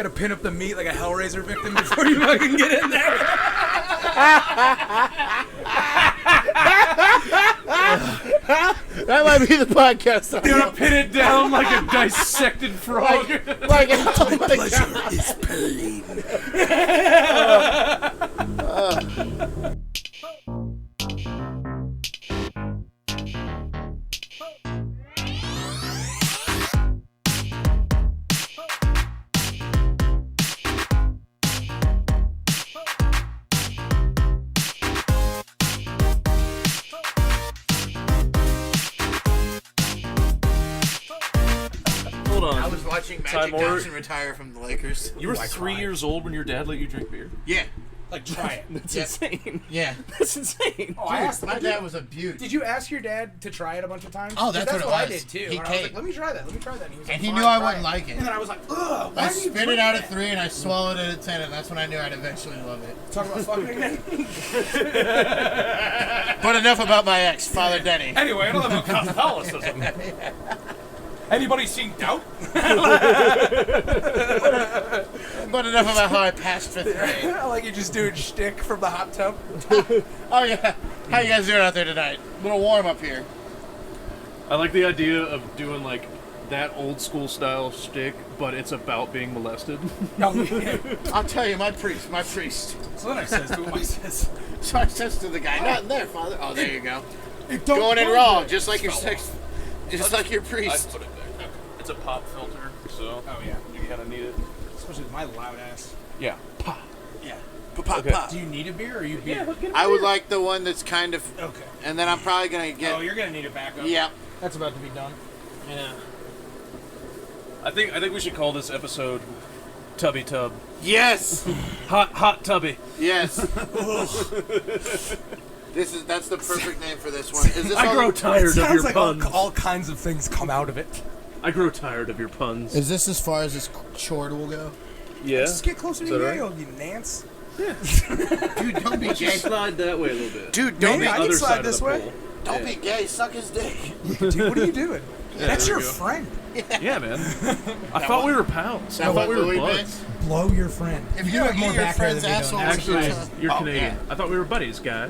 gotta pin up the meat like a Hellraiser victim before you fucking get in there. That might be the podcast. You gotta pin it down like a dissected frog. Like oh my Pleasure God. is pain. Hold on. I was watching Time Magic over. Johnson retire from the Lakers. You were I 3 cried. years old when your dad let you drink beer? Yeah. Like, try it. That's Yeah. insane. Yeah. That's insane. Oh, I asked My dad was a beaut. Did you ask your dad to try it a bunch of times? Oh, that's 'Cause what it I was. did too. He And I was came. like, let me try that. And he was And like, he "Fine, knew I try wouldn't like it. And then I was like, ugh, why I do you spit it drink out that? at 3 and I swallowed it at 10, and that's when I knew I'd eventually love it. Talk about fucking again. But enough about my ex, Father Denny. Anyway, I don't know about Catholicism. Anybody seen Doubt? But enough about how I passed 5th grade. I like you just doing shtick from the hot tub. Oh yeah. How you guys doing out there tonight? A little warm up here. I like the idea of doing like that old school style shtick, but it's about being molested. No, yeah. I'll tell you, my priest. So then I says to him, I says, So I says to the guy, not in there, Father. Oh, there you go. "Hey, don't Going in go raw, there." just like your sex, just like your priest. put it there. It's a pop filter, so Oh yeah, you kind of need it. especially with my loud ass. Yeah. Yeah. Pop, Okay. pop. Do you need a beer or you beer? I would like the one that's kind of, Okay. and then I'm probably gonna Oh, get. you're gonna need a backup. Yeah. That's about to be done. Yeah. I think we should call this episode Tubby Tub. Yes. Hot Tubby. Yes. That's the perfect name for this one. Is this I all- grow tired of Sounds your like puns. all kinds of things come out of it. I grow tired of your puns. Is this as far as this chord will go? Yeah. Just get closer Is to that your right? old, you Nance. Dude, don't be gay. Slide that way a little bit. Dude, don't Maybe be I can Other slide side of this the way. pole. don't be gay. Suck his dick. Dude, what are you doing? That's there your we go. friend. Yeah, man. I thought we were pals. I That thought what we were Louis buds. meant? Blow your friend. If you you have eat more your back hair friend's than we asshole don't. with Actually, Yeah. you're Oh, Canadian. yeah. I thought we were buddies, guy.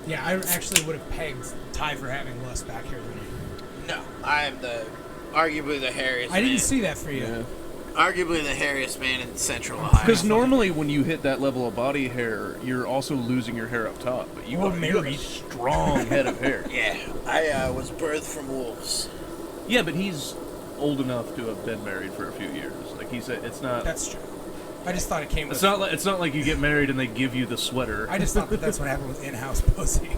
Yeah, I actually would have pegged Ty for having less back hair than you. No, I am arguably the hairiest. I didn't man. see that for you. Yeah. Arguably the hairiest man in Central Ohio. Because normally when you hit that level of body hair, you're also losing your hair up top. But you Or have a married. strong head of hair. Yeah, I was birthed from wolves. Yeah, but he's old enough to have been married for a few years. Like he said, it's not. That's true. I just thought it came with... It's not like you get married and they give you the sweater. I just thought that's what happened with in-house pussy.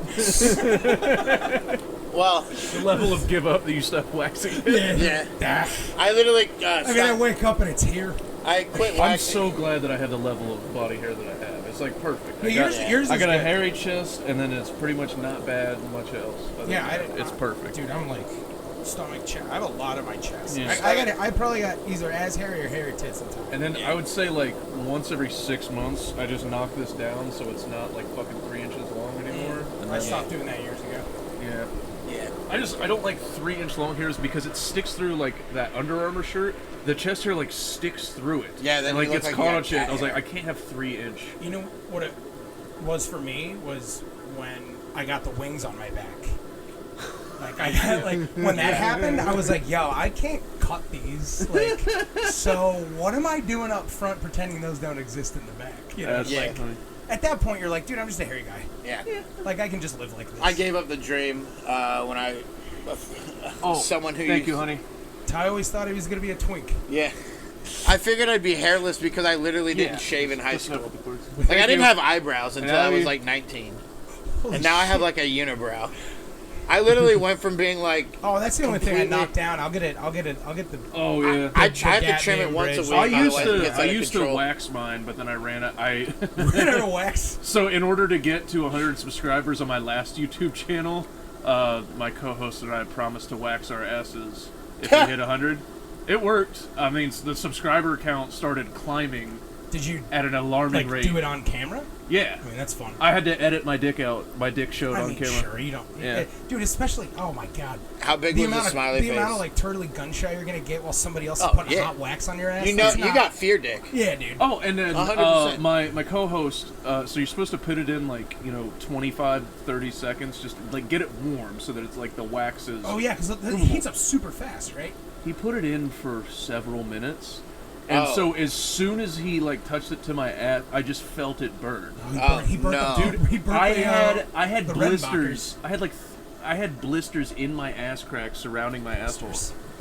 Well, The level of give up that you stop waxing. yeah. Ah. I literally. I mean, I wake up and it's here. I quit I'm waxing. so glad that I have the level of body hair that I have. It's like perfect. Yeah, yours I is got a good. hairy chest, and then it's pretty much not bad much else. Other Yeah, than that, it's perfect. Dude, I'm like stomach chest. I have a lot of my chest. Yeah. I probably got either as hairy or hairy tits sometimes. And then I would say like once every 6 months, I just knock this down so it's not like fucking 3 inches long anymore. And I then- stopped doing that years ago. Yeah. Yeah. I don't like 3-inch long hairs because it sticks through like that Under Armour shirt. The chest hair like sticks through it. Yeah, then and like you look gets like you caught got on shit. cat I was like, hair. I can't have 3-inch. You know what it was for me was when I got the wings on my back. Like I had, like when that happened, I was like, "Yo, I can't cut these." Like, so what am I doing up front pretending those don't exist in the back? You know, That's Yeah. like funny. at that point, you're like, "Dude, I'm just a hairy guy. Yeah. Like I can just live like this." I gave up the dream when I. Someone who. Thank used- you, honey. Ty always thought he was gonna be a twink. Yeah. I figured I'd be hairless because I literally didn't Yeah. shave in high Just school. have the cords. Like I didn't have eyebrows until I I love was you. like 19, and now I have like a unibrow. I literally went from being like Oh, that's the only thing I Completely- knocked down. I'll get it. I'll get the. Oh yeah. I have to trim it goddamn once a bridge. week. I used otherwise it to gets I out of used to control. wax mine, but then I ran out. I Ran out of wax. So in order to get to 100 subscribers on my last YouTube channel, my co-host and I promised to wax our asses if we hit 100. It worked. I mean, the subscriber count started climbing Did you at an alarming like rate. do it on camera? Yeah. I mean, that's fun. I had to edit my dick out. My dick showed on camera. Sure, you don't. Yeah. Dude, especially, oh my god. How big was the smiley face? The amount of like turtly gun shot you're gonna get while somebody else is Oh, putting yeah. hot wax on your ass. You know, It's you not- got fear dick. Yeah, dude. Oh, and then 100%. my co-host, so you're supposed to put it in like, 25, 30 seconds, just like get it warm so that it's like the wax is... Oh yeah, because it heats up super fast, right? He put it in for several minutes. And so as soon as he like touched it to my ass, I just felt it burn. He burnt no. the dude. He burnt I the, had the blisters. I had blisters in my ass crack surrounding my asshole.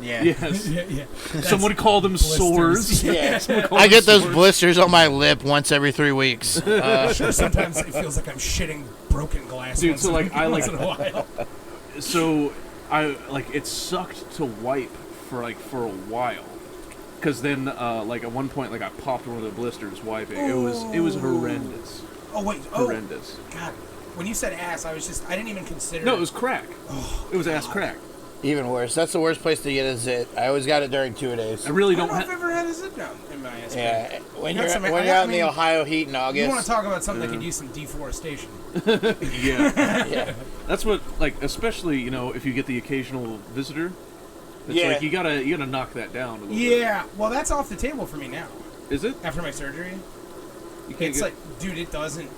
Yeah. Yes. yeah. Someone called them blisters. sores. Yeah. Someone called I them get those sores. blisters on my lip once every 3 weeks. Sure, sometimes it feels like I'm shitting broken glass. Dude, once so, in- like, I, once like- in a while. So I it sucked to wipe for a while. Because then, like at one point, like I popped one of the blisters wiping. It was horrendous. Oh wait, Horrendous. God, when you said ass, I didn't even consider. No, it was crack. It was ass crack. Even worse. That's the worst place to get a zit. I always got it during 2 days. I really I don't don't know if I've have. ever had a sit down in my ass. Yeah. When Got you're some- out in the mean, Ohio heat in August. You want to talk about something that could use some deforestation? Yeah, Yeah. that's what like, especially if you get the occasional visitor. It's Yeah. like you gotta knock that down. A little bit. Yeah. Well, that's off the table for me now. Is it? After my surgery, You can't it's get like, dude, it doesn't.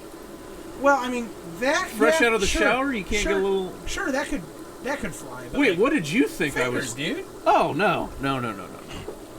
Well, I mean that fresh yeah, out of the sure, shower. You can't sure, get a little. Sure, that could fly. But Wait, like, what did you think fingers, I was? dude? Oh no. Yeah, I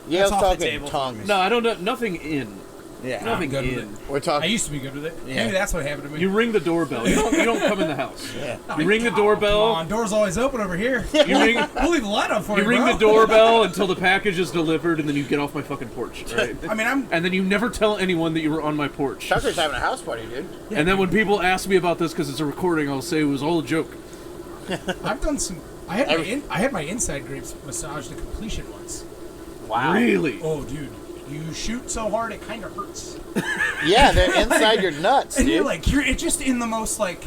That's was off the talking table for tongues. me. No, I don't know. Nothing in. Yeah. Nothing good with in. We're I talking. used to be good with it. Yeah. Maybe that's what happened to me. You ring the doorbell. You don't come in the house. Yeah. Oh, You ring the come doorbell. on, door's always open over here. You ring. We'll leave the light up for you. You ring bro. the doorbell until the package is delivered, and then you get off my fucking porch. Right? I mean, And then you never tell anyone that you were on my porch. Tucker's having a house party, dude. And then when people ask me about this because it's a recording, I'll say it was all a joke. I've done some. I had my inside grapes massaged to completion once. Wow. Really? Oh, dude, you shoot so hard it kind of hurts. Yeah, they're inside your nuts, And dude. you're like, it's just in the most like.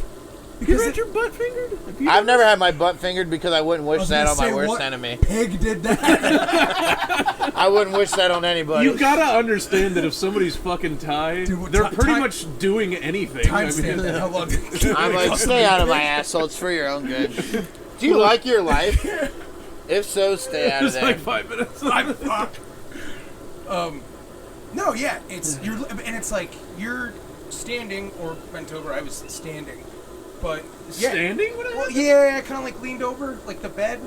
You Because had your butt fingered? Have you I've done never had my butt fingered because I wouldn't I wish was that gonna on my say, worst what enemy. Pig did that. I wouldn't wish that on anybody. You gotta understand that if somebody's fucking tied, Dude, what they're ti- pretty ti- much doing anything. Timestamp that. How long? I'm like, stay out of my asshole. It's for your own good. Do you like your life? If so, stay out of It's there. like 5 minutes. No, yeah, it's like you're standing or bent over. I was standing, but yeah. Standing? What Well, happened? yeah, I kind of like leaned over like the bed,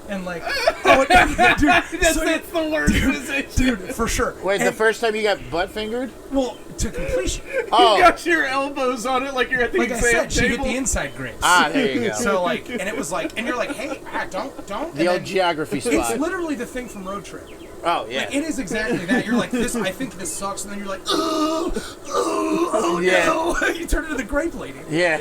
and like, oh, dude, That's the worst position. dude, for sure. Wait, the And- first time you got butt fingered? well, to completion. Oh, You got your elbows on it like you're at the Like I exam said, she hit table. the inside grapes. there you go. So like, and it was like, and you're like, hey, don't. The and old then geography it's spot. literally the thing from Road Trip. Oh, yeah. Like, it is exactly that. You're like, this. I think this sucks, and then you're like, oh Yeah. no! You turn into the grape lady. Yeah.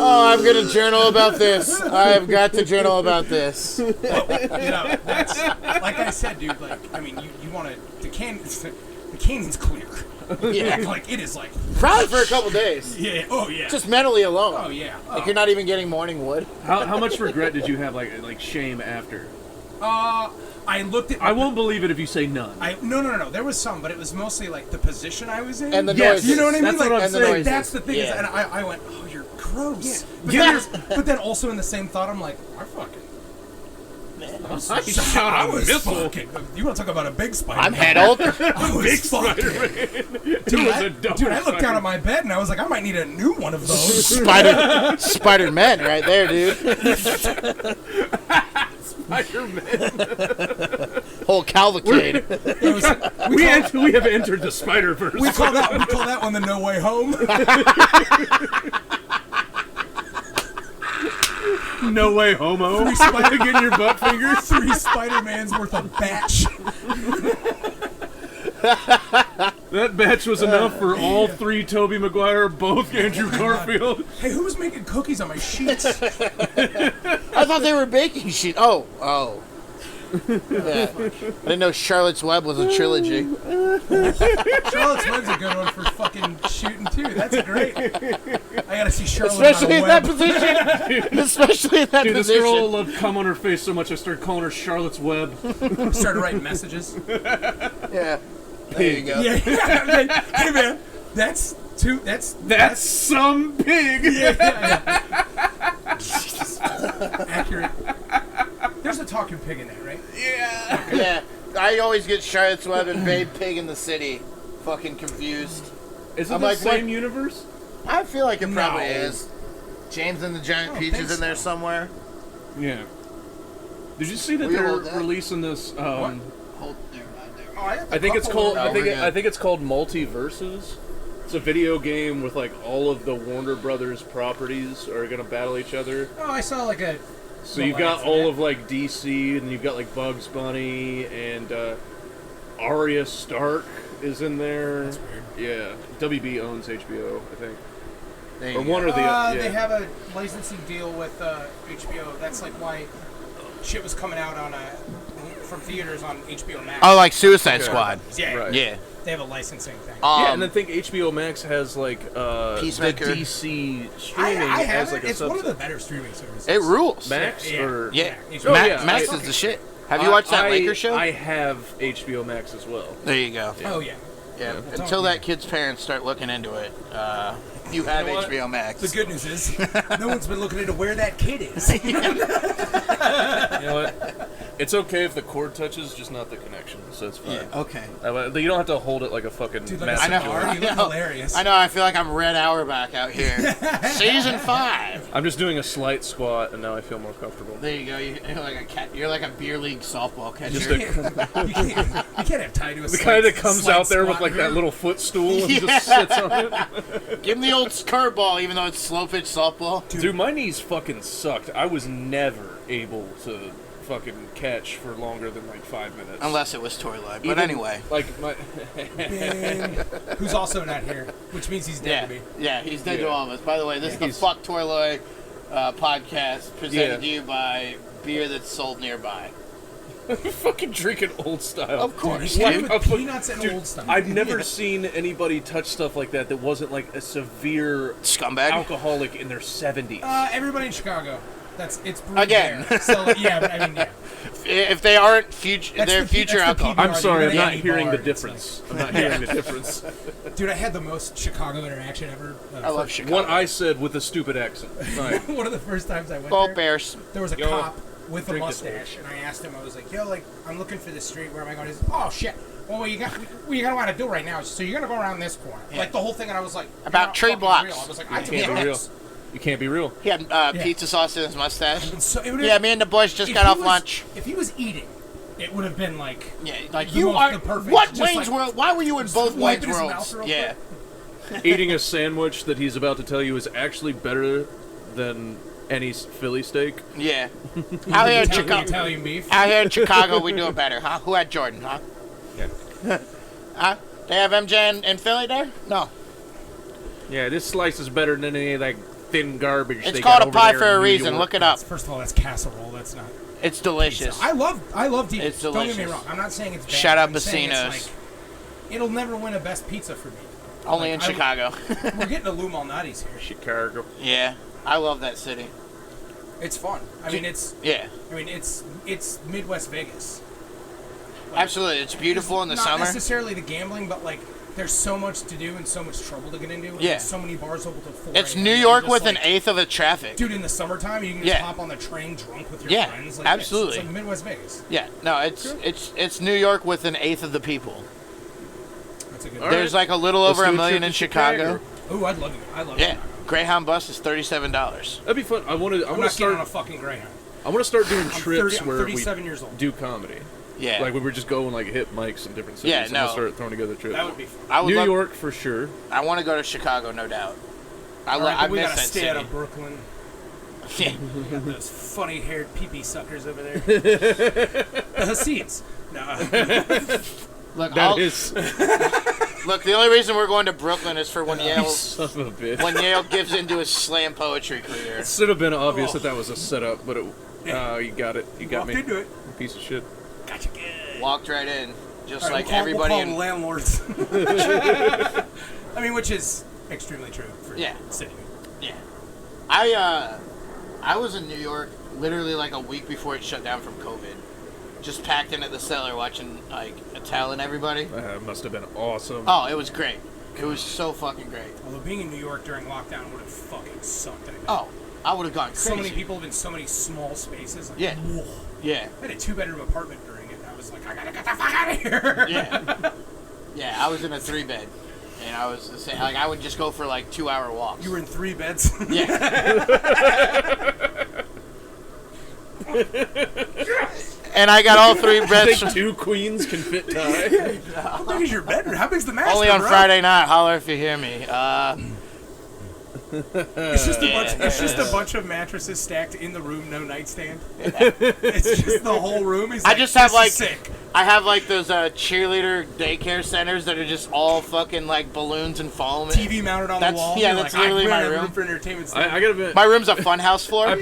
Oh, I'm going to journal about this. I have got to journal about this. You know, that's like I said, dude. Like, I mean, you want to the canyon's clear. Yeah. Like it is like, Probably for a couple days. yeah, oh yeah, Just mentally alone. oh yeah. Like you're not even getting morning wood. How much regret did you have, like shame after? I looked at. I won't believe it if you say none. No. There was some, but it was mostly like the position I was in. And the Yes, noises. You know what I mean? That's Like, what I'm and the saying. noises. that's the thing. Is, Yeah. and I went, oh, you're gross. Yeah. But then also in the same thought, I'm like, I fucking. I shot a missile. Fucking, you want to talk about a big spider? I'm head Hulk. I was Big fucking. Spider-Man. Dude, was a double dude, I looked down Spider-Man. at my bed and I was like, I might need a new one of those. Spider-Man right there, dude. Spider-Man. Whole cavalcade. It was, We have entered the Spider-Verse. we call that one the No Way Home. No way, homo. Getting your butt fingers. 3 Spider-Mans worth of batch. That batch was enough for all 3 Tobey Maguire, both Andrew Garfield. Hey, who was making cookies on my sheets? I thought they were baking sheet. Oh. Yeah. I didn't know Charlotte's Web was a trilogy. Charlotte's Web's a good one for fucking shooting too. That's great. I gotta see Charlotte Especially on in a that web. position. Especially in that Dude, this position. girl loved cum on her face so much I started calling her Charlotte's Web. Started writing messages. Yeah. There you go. Yeah. Hey man, that's some pig. accurate. There's a talking pig in that, right? Yeah. Yeah. I always get Charlotte's Web and Babe Pig in the City fucking confused. Is it I'm the like, same what? universe? I feel like it probably No. is. James and the Giant I don't Peach think is in there so. somewhere. Yeah. Did you see that Will you they're hold that? releasing this? Hold, never mind, there. Oh, I have I think it's called. Oh, we're good. I think it's called Multiverses. It's a video game with like all of the Warner Brothers properties are gonna battle each other. Oh, I saw like a. So you've got all of like DC, and you've got like Bugs Bunny, and Arya Stark is in there. That's weird. Yeah, WB owns HBO, I think, There you or go. one or the other. They Yeah. have a licensing deal with HBO. That's like why shit was coming out on from theaters on HBO Max. Oh, like Suicide Okay. Squad. Yeah, Right. Yeah. they have a licensing thing. Yeah, and I think HBO Max has like the Peacemaker. DC streaming I have as like it. a It's one of the subset. better streaming services. It rules. Max Yeah. or Yeah. Oh, Max, yeah. Max I- is the shit. Have you watched that Lakers show? I have HBO Max as well. There you go. Oh yeah. Yeah. We'll Until talk. that kid's parents start looking into it, you have know what? HBO Max. The good news is, no one's been looking into where that kid is. You know what? It's okay if the cord touches, just not the connection, so it's fine. Okay. You don't have to hold it like a fucking Dude, like a massive cigar, joint. you look hilarious. I know. I feel like I'm Red Auerbach out here. Season 5. I'm just doing a slight squat, and now I feel more comfortable. There you go. You're like a cat. You're like a beer league softball catcher. Just You can't have Ty do a The guy that comes out there with like that little footstool and just sits on it. Give him the old curveball, even though it's slow pitch softball. Dude, my knees fucking sucked. I was never able to fucking catch for longer than like 5 minutes. Unless it was Torlight. But Even, anyway. like my Ben, who's also not here, which means he's dead Yeah, to me. yeah, he's dead Yeah. to all of us. By the way, this is the He's- Fuck Torloy podcast presented to Yeah. you by beer that's sold nearby. fucking drinking old style. Of course, Dude, dude. with peanuts and Dude, old stuff. I've never seen anybody touch stuff like that wasn't like a severe Scumbag. alcoholic in their 70s. Everybody in Chicago. It's brewed Again. there. So yeah, but I mean yeah. If they aren't future, That's they're the- future that's the alcohol. PBR. I'm sorry, I'm You're not at any hearing bar, the it's difference. I'm not hearing the difference. Dude, I had the most Chicago interaction ever. I love Chicago. What I said with a stupid accent. Right. One of the first times I went Both there, Bears. there was a Yo, cop with a drink this mustache, and I asked him, I was like, yo, like, I'm looking for this street, where am I going? He's like, oh, shit. Well, what you're going to want to do right now is, so you're going to go around this corner. Yeah. Like, the whole thing, and I was like, About you're not 3 fucking blocks. real. I was like, You I took can't be real. drugs. You can't be real. He had pizza sauce in his mustache. And so, it would've- Yeah, me and the boys just if got he off was- lunch. If he was eating, it would have been like, Yeah, like the you most- are. the perfect- What just Wayne's like- World? Why were you in both wiping Wayne's his Worlds? mouth real Yeah. Eating a sandwich that he's about to tell you is actually better than any Philly steak. Yeah. Out here in Chicago. Italian beef. Out here in Chicago, we do it better, huh? Who had Jordan, huh? Yeah. Huh? They have MJ in Philly there? No. Yeah, this slice is better than any of that thin garbage. It's they called got a over pie there for in a New reason. York. Look it up. First of all, that's casserole. That's not. It's delicious. I love deep. It's Don't get me delicious. wrong. I'm not saying it's bad. Shut up, I'm saying it's Bacinos. like, it'll never win a best pizza for me. Only Like, in Chicago. We're getting to Lou Malnati's here. Chicago. Yeah. I love that city. It's fun. I mean, it's Midwest Vegas. Absolutely. It's beautiful in the not summer. necessarily the gambling, but like there's so much to do and so much trouble to get into. and Yeah. there's so many bars open till 4 It's a.m. New You're York just with like, an eighth of the traffic. Dude, in the summertime, you can just Yeah. hop on the train drunk with your Yeah, friends. Like, absolutely. It's like Midwest Vegas. Yeah. No, it's New York with an eighth of the people. That's a good. All There's right. like a little Let's over do a a million trip in to Chicago. Oh, I'd love it. I love Yeah. Chicago. Greyhound bus is $37. That'd be fun. I want I'm to not getting on a start. fucking Greyhound. I want to start doing I'm trips 30, I'm where 37 we years old. do comedy. Yeah. Like we were just going like hit mics in different cities. Yeah, and no. we'll start throwing together trips. That would be fun. I would New love, York for sure. I want to go to Chicago, no doubt. I All right, but we miss gotta that stay city. out of Brooklyn. Yeah. We got those funny-haired pee-pee suckers over there. The Hasids. No. Look, That is look. The only reason we're going to Brooklyn is for when Yale son of a bitch. when Yale gives into his slam poetry career. It should have been obvious Oh. that was a setup, but you got it. You got Walked me. into it. You piece of shit. got you good. Walked right in, just All right, like everybody. we'll call the landlords. I mean, which is extremely true for city. Yeah. I was in New York literally like a week before it shut down from COVID. Just packed into the cellar watching like Italian everybody. That must have been awesome. Oh, it was great. It was so fucking great. Although being in New York during lockdown would have fucking sucked. I bet. Oh, I would have gone crazy. So many people live in so many small spaces. Like, Yeah. whoa. Yeah. I had a 2-bedroom apartment during it. And I was like, I gotta get the fuck out of here. Yeah. Yeah, I was in a 3-bed. And I was the same. Like, I would just go for like 2-hour walks. You were in 3 beds? Yeah. And I got all 3 I beds. think 2 queens can fit Ty. How big is your bedroom? How big's the master? Only on bro? Friday night. Holler if you hear me. It's just a bunch of mattresses stacked in the room, no nightstand. It's just the whole room. He's I like, just have "This like is sick." I have like those cheerleader daycare centers that are just all fucking like balloons and foam. TV mounted on the wall. Yeah, You're that's like, literally we're my in a room. for entertainment stuff. I gotta admit, My room's a funhouse floor. I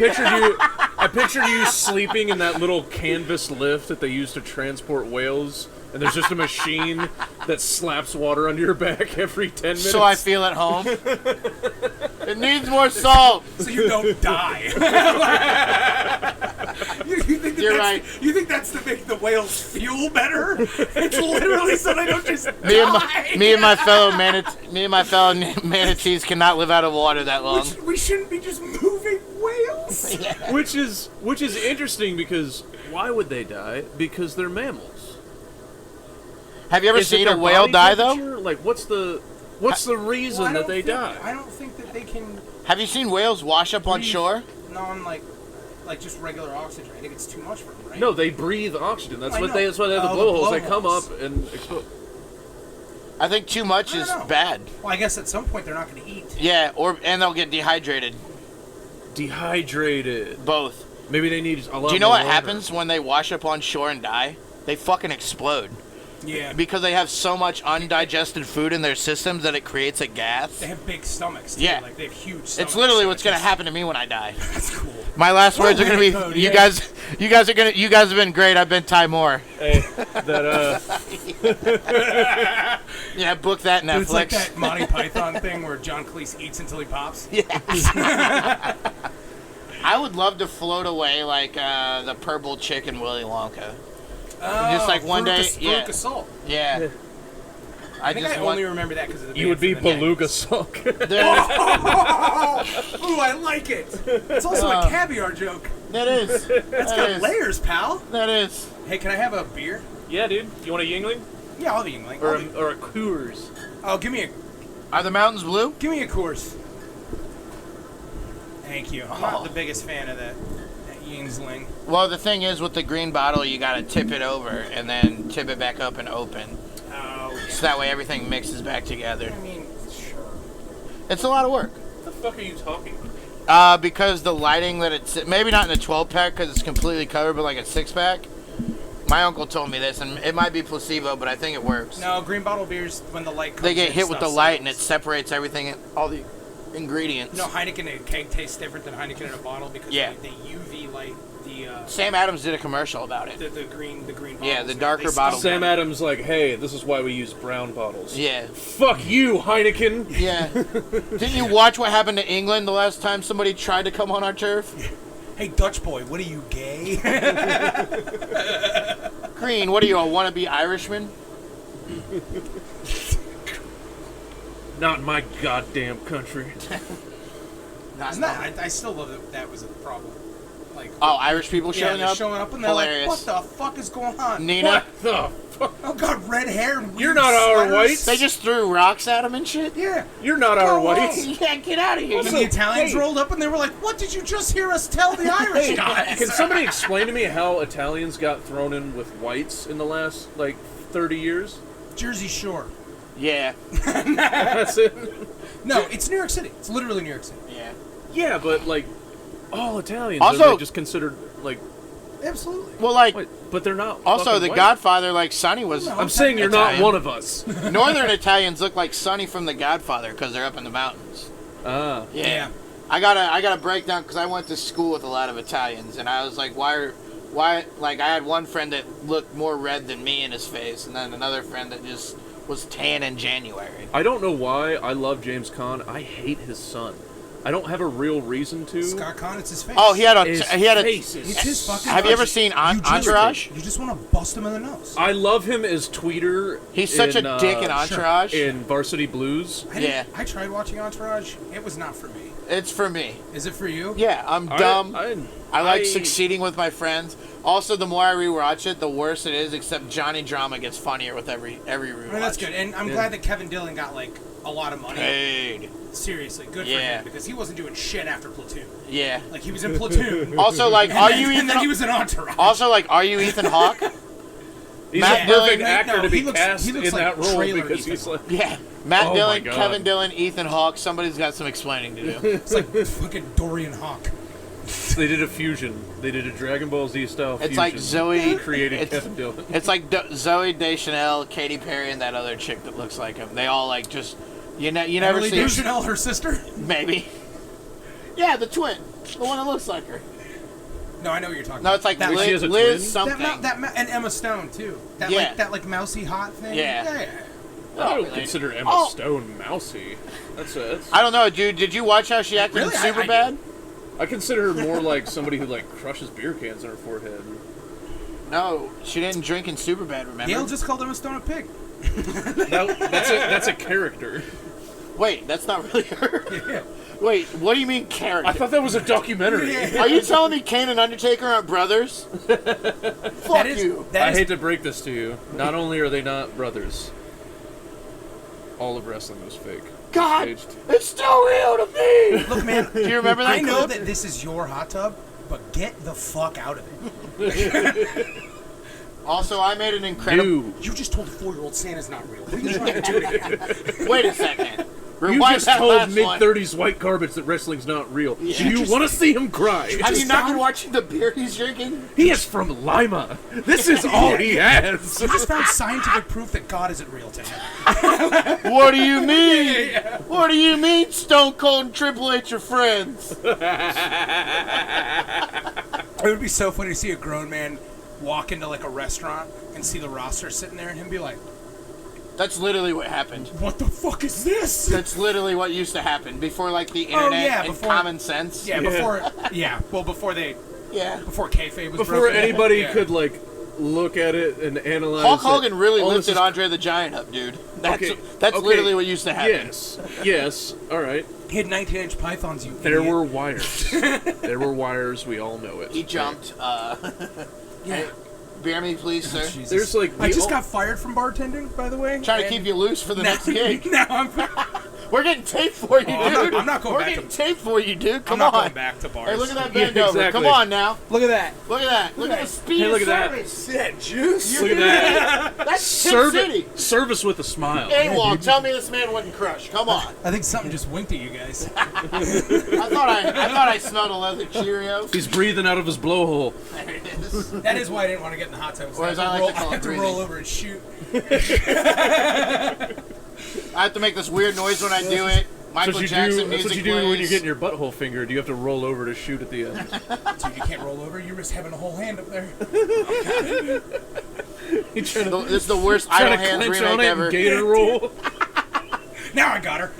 pictured you sleeping in that little canvas lift that they use to transport whales, and there's just a machine that slaps water under your back every 10 minutes. So I feel at home. It needs more salt. So you don't die. you think that You're that's, right. You think that's to make the whales feel better? It's literally so they don't just Me and die. my fellow manatees cannot live out of water that long. We shouldn't be just moving whales. Which is interesting because why would they die? Because they're mammals. Have you ever Is it seen their a whale body die though? temperature? Like what's the reason Well, I that don't they think- die? I don't think that they can Have you seen whales wash up on breathe shore? non like just regular oxygen. I think it's too much for them, right? No, they breathe oxygen. That's I what know. they. That's why they have the Oh, the blowholes. They come blowholes. up and explode. I think too much I is don't know. bad. Well, I guess at some point they're not going to eat. Yeah, and they'll get dehydrated. Dehydrated. Both. Maybe they need a lot. Do you know more what water. happens when they wash up on shore and die? They fucking explode. Yeah. Because they have so much undigested food in their systems that it creates a gas. They have big stomachs, too. Yeah. Like, they have huge stomachs. It's literally so what's going to just- happen to me when I die. That's cool. My last words are going to be, Code, you yeah. guys have been great. I've been Ty Moore. Hey, that Yeah, book that Netflix. It's like that Monty Python thing where John Cleese eats until he pops. I would love to float away like the purple chick in Willy Wonka. Oh, Just like one day- yeah. Veruca Salt. Yeah. I think I just only remember that because of the you would be band from the beluga 90s. sunk. There- Ooh, I like it. It's also a caviar joke. that is. That's got layers, pal. That is. Hey, can I have a beer? Yeah, dude. You want a Yingling Yeah, I'll have a Yingling. or a Coors? Oh, give me a Are the mountains blue? Coors. Thank you. I'm not the biggest fan of that Yingling. Well, the thing is, with the green bottle, you gotta tip it over and then tip it back up and open. Oh, yeah. So that way everything mixes back together. I mean, sure. It's a lot of work. What the fuck are you talking about? Because the lighting that it's... Maybe not in a 12-pack because it's completely covered, but like a 6-pack. My uncle told me this, and it might be placebo, but I think it works. No, green bottle beers, when the light comes They get in, hit with the stuff light, and it settles. separates everything, all the ingredients. No, Heineken in a keg tastes different than Heineken in a bottle because Yeah. they UV light Sam Adams did a commercial about it. the green bottles. Yeah, the They darker skunk bottle. Sam them. Adams like, hey, this is why we use brown bottles. Yeah. Fuck you, Heineken. Yeah. Didn't you watch what happened to England the last time somebody tried to come on our turf? Hey, Dutch boy, what are you, gay? Green, what are you, a wannabe Irishman? Not in my goddamn country. Isn't that, I still love that was a problem. Like, Oh, Irish people yeah, showing they're up? showing up and they're Hilarious. like, what the fuck is going on? Nina? What the fuck? Oh, God, red hair and weird You're not our sweaters. whites. They just threw rocks at him and shit? Yeah. You're not our Go whites. home. Yeah, get out of here. And the Italians rolled up and they were like, what did you just hear us tell the Irish guys? Can somebody explain to me how Italians got thrown in with whites in the last, 30 years? Jersey Shore. Yeah. That's it? No, it's New York City. It's literally New York City. Yeah. Yeah, but, all Italians Also- are just considered, Absolutely. Well, like, wait, but they're not also, fucking The white. Godfather, like, Sonny was... No. I'm saying you're not Italian. one of us. Northern Italians look like Sonny from The Godfather because they're up in the mountains. Ah. Yeah. Yeah. I gotta break down because I went to school with a lot of Italians, and I was like, why why, like, I had one friend that looked more red than me in his face, and then another friend that just was tan in January. I don't know why I love James Caan. I hate his son. I don't have a real reason to. Scott Conn, it's his face. Oh, he had His a. face is- It's his fucking. Have you ever seen Entourage? You just want to bust him in the nose. I love him as Tweeter. He's such in, a dick in Entourage. in Varsity Blues. Yeah. I tried watching Entourage. It was not for me. It's for me. Is it for you? Yeah, I'm dumb. I like I- succeeding with my friends. Also, the more I rewatch it, the worse it is. Except Johnny Drama gets funnier with every rewatch. I mean, that's good, and I'm glad that Kevin Dillon got like a lot of money. Paid. Seriously, good for Yeah. him because he wasn't doing shit after Platoon. Yeah. Like he was in Platoon. Also, like, and are then, you and Ethan? then he was in Entourage. Also, like, are you Ethan Hawke? He's Matt a Dillon- perfect actor no, to be he looks- cast he looks in like that role trailer because Ethan he's like. Yeah. Matt Oh my Dillon, God. Kevin Dillon, Ethan Hawke. Somebody's got some explaining to do. It's like fucking Dorian Hawk. They did a fusion. They did a Dragon Ball Z style fusion. It's like Zoe created it's- Kevin Dillon. It's like Zoe Deschanel, Katy Perry, and that other chick that looks like him. They all like just you never Emily see Deschanel, her sister. maybe. Yeah, the twin, the one that looks like her. No, I know what you're talking No, about. it's like that, Wait, she has a Liz twin? something. and Emma Stone too. That Yeah. like mousy hot thing. Yeah. yeah. I don't really. consider Emma Oh. Stone mousy. That's I don't know, dude. Did you watch how she acted Really? in I- Superbad? I consider her more like somebody who like crushes beer cans on her forehead. No, she didn't drink in Superbad. Remember? Gail just called Emma Stone a pig. That's a character. Wait, that's not really her. Yeah. Wait, what do you mean character? I thought that was a documentary. Yeah. Are you telling me Kane and Undertaker aren't brothers? Fuck you. I hate to break this to you. Not only are they not brothers, all of wrestling was fake. God, Staged. it's still real to me. Look, man. Do you remember that I know clip? that this is your hot tub, but get the fuck out of it. Also, I made an incredible. You You just told a 4-year-old Santa's not real. What are you trying to do to him? Wait a second. You Rewind just that told last one. mid-30s white garbage that wrestling's not real. Yeah. Do you want to see him cry? Have you just not been found- watching the beer he's drinking? He is from Lima. This is all he has. You just found scientific proof that God isn't real to him. What do you mean? What do you mean Stone Cold and Triple H are friends? It would be so funny to see a grown man walk into like a restaurant and see the roster sitting there and him be like, That's literally what happened. "What the fuck is this?" That's literally what used to happen before, like, the internet yeah, and before- common sense. Yeah, before before kayfabe was Before broken. anybody Yeah. could like look at it and analyze. Hulk it, Hogan really all this lifted is- Andre the Giant up, dude. That's Okay, okay, literally what used to happen. Yes. All right. He had 19-inch pythons. You There idiot. were wires. There were wires. We all know it. He jumped. Yeah. Bear me, please, sir. Jesus. There's like I the just al- got fired from bartending, by the way. Trying to and keep you loose for the now- next gig. Now I'm We're getting taped for you, I'm dude. not- I'm not going We're back getting to- taped for you, dude. Come not on. going back to bars. Hey, look at that Yeah, bend over. exactly. Come on now. Look at that. Look at that. Look at the speed Hey, look of at that. service. Yeah, juice. Look at that. That's Tip City. Service with a smile. AWOL, tell me this man wasn't crushed. Come on. I think something just winked at you guys. I thought I smelled a leather Cheerio. He's breathing out of his blowhole. There it is. That is why I didn't want to get in the hot tub. Or as I like to call I it, had to breathing. roll over and shoot. I have to make this weird noise when I do it. Michael Jackson That's music what you do when plays. you're getting your butthole fingered. You have to roll over to shoot at the end. Dude, you can't roll over. You risk having a whole hand up there. You trying to, This is the worst Idle trying to Hands clench remake on it ever. and gator roll. Now I got her.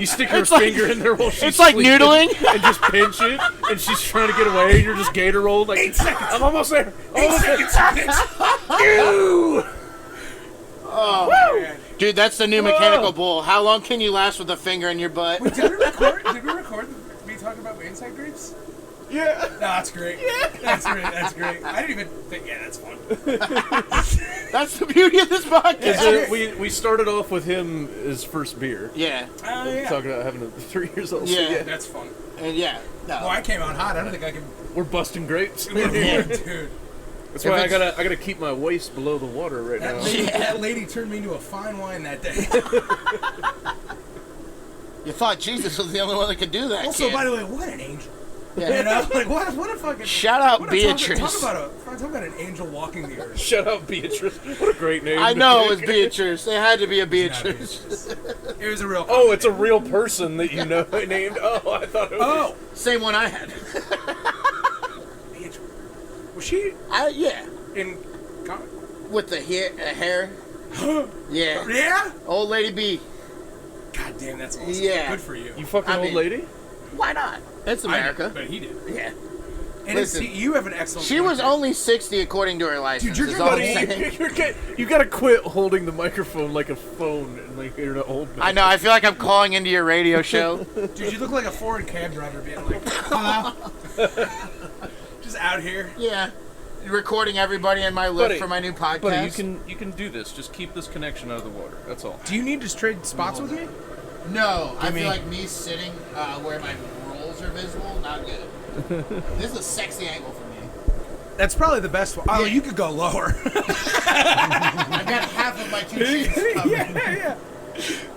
You stick your It's like- finger in there while she's It's like sleeping noodling. and just pinch it, and she's trying to get away, and you're just gator rolled like 8 seconds. I'm almost there. 8 seconds, bitch. Ew. Man. Dude, that's the new mechanical bull. How long can you last with a finger in your butt? Wait, did we record me talking about my inside grapes? Yeah. No, that's great. Yeah. That's great. That's great. I didn't even think, yeah, that's fun. That's the beauty of this podcast. So we started off with him his first beer. Yeah. Oh, yeah. Talking about having a 3 years old. Yeah. That's fun. And yeah. No. Well, I came out hot. I don't think I can. We're busting grapes. Dude. That's why I gotta keep my waist below the water right now. That lady turned me into a fine wine that day. You thought Jesus was the only one that could do that. Also, kid. by the way, what an angel. Yeah. You know, like what a fucking. Shout out what a- Beatrice. Talk about an angel walking the earth. Shut up, Beatrice. What a great name. I to know it pick. was Beatrice. It had to be a Not Beatrice. It was a real. Oh, it's a real person that you know named. Oh, I thought it was. Oh, Same one I had. Was she Yeah. in? With the hair. Yeah. Yeah. Old lady B. God damn, that's awesome. Yeah. Good for you. You fucking I old mean- lady? Why not? It's I America. did, but he did. Yeah. And Listen, you have an excellent. She point was there. only 60 according to her license. you're is good, all I'm buddy. saying. You gotta quit holding the microphone like a phone and like you're an old man. I know. I feel like I'm calling into your radio show. Dude, you look like a foreign cab driver being like, hello. Just out here. Yeah. Recording everybody in my lift for my new podcast. Buddy, you can do this. Just keep this connection out of the water. That's all. Do you need to trade spots with me? No, I me- feel like me sitting where my rolls are visible, not good. This is a sexy angle for me. That's probably the best one. Oh, Yeah. you could go lower. I've got half of my two cheeks covered. yeah.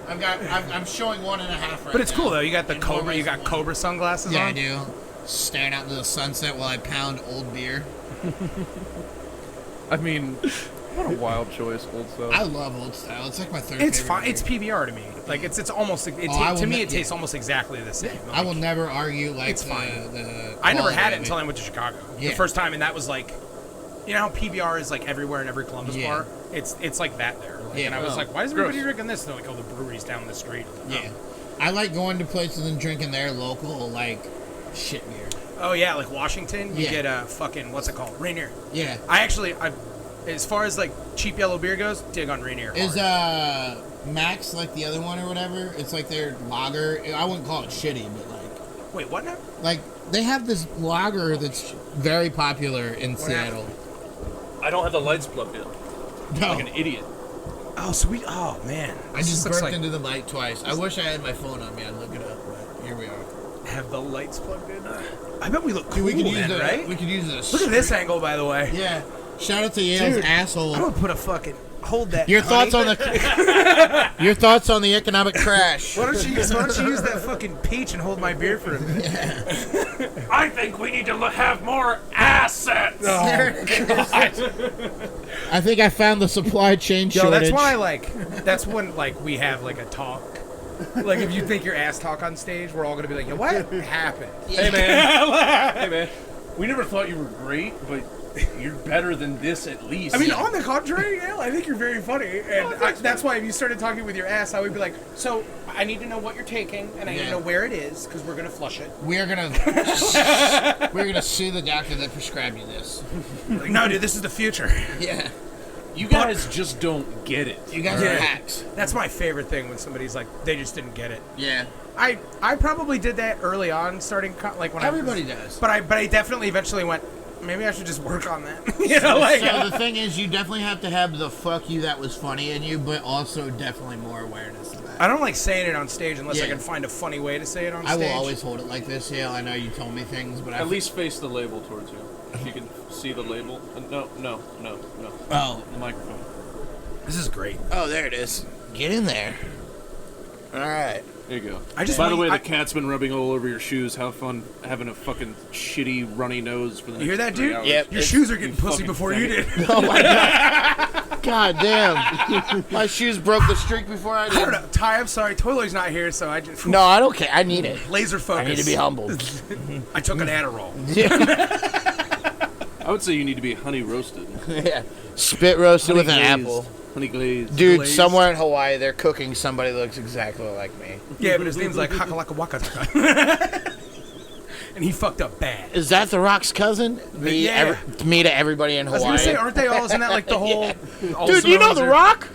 I'm showing 1.5 right But it's now. cool though. You got the And Cobra. nobody's You got one. Cobra sunglasses Yeah, on. I do. Staring out into the sunset while I pound old beer. I mean, what a wild choice, old stuff. I love old style. It's like my third It's favorite fine. It's beer. PBR to me. Like it's almost. I will To me, ne- it tastes yeah. almost exactly the same. I will never argue like It's fine. the I never quality had it of until I went to Chicago. Yeah. The first time, and that was like, you know how PBR is like everywhere in every Columbus Yeah. bar. It's like that there. Like, Yeah. And I was Oh, like, why is everybody gross. drinking this? And they're like, oh, the brewery's down the street. Yeah. I like going to places and drinking their local, like, shit beer. Oh yeah, like Washington, you Yeah. get a fucking what's it called, Rainier. Yeah. I as far as like cheap yellow beer goes, dig on Rainier. Is hard. Max like the other one or whatever? It's like their lager. I wouldn't call it shitty, but like, Wait, what now? like they have this lager that's very popular in Seattle. I don't have the lights plugged in. No, Like an idiot. Oh, sweet. Oh man, I This just looks burped like into the light twice. I wish I had my phone on me. I'd look it up, but here we are. have the lights plugged in. I bet we look cool Dude, we could then, use right? We could use this. Look at this angle, by the way. Yeah. Shout out to Yale's Dude, asshole. I'm gonna put a fucking hold that. Your honey. thoughts on the your thoughts on the economic crash? Why don't you use that fucking peach and hold my beer for a minute? I think we need to have more assets. There it is. I think I found the supply chain Yo, shortage. that's when I like. That's when like we have like a talk. Like if you think your ass talk on stage, we're all gonna be like, "Yo, what happened?" Hey man. Hey man. We never thought you were great, but you're better than this at least. I mean, on the contrary, Gail, I think you're very funny, and that's why if you started talking with your ass, I would be like, "So I need to know what you're taking, and I need to Yeah. know where it is, because we're gonna flush it." we're gonna sue the doctor that prescribed you this. Like, no, dude, this is the future. Yeah. you guys just don't get it. You guys Yeah. are hacks. That's my favorite thing when somebody's like, they just didn't get it. Yeah. I probably did that early on, starting like when Everybody I does. But I definitely eventually went, maybe I should just work on that. You know, like So the thing is, you definitely have to have the fuck you that was funny in you, but also definitely more awareness of that. I don't like saying it on stage unless I Yeah. can find a funny way to say it on I stage. will always hold it like this, Yale. I know you told me things, but At least face the label towards you. If you can see the label. No. Oh. The microphone. This is great. Oh, there it is. Get in there. All right. There you go. I just By the want- way, I- the cat's been rubbing all over your shoes. Have fun having a fucking shitty runny nose for the You hear next that, 3 dude? hours. Yep. Your It's- shoes are getting you pussy fucking before you faggot. did. Oh my god. God damn. My shoes broke the streak before I I don't did. know. Ty, I'm sorry. Toiler's not here, so I just No, I don't care. I need it. laser focus. I need to be humbled. I took an Adderall. I would say you need to be honey roasted. Yeah. Spit roasted with an Honey glazed. apple. Honey glazed. Dude, Glazed. somewhere in Hawaii, they're cooking somebody that looks exactly like me. Yeah, but his name's like Hakalaka Waka. And he fucked up bad. Is that The Rock's cousin? Me, Yeah. me to everybody in I was Hawaii. gonna say, aren't they all? Isn't that like the whole? all Dude, you know Samoans The are- Rock?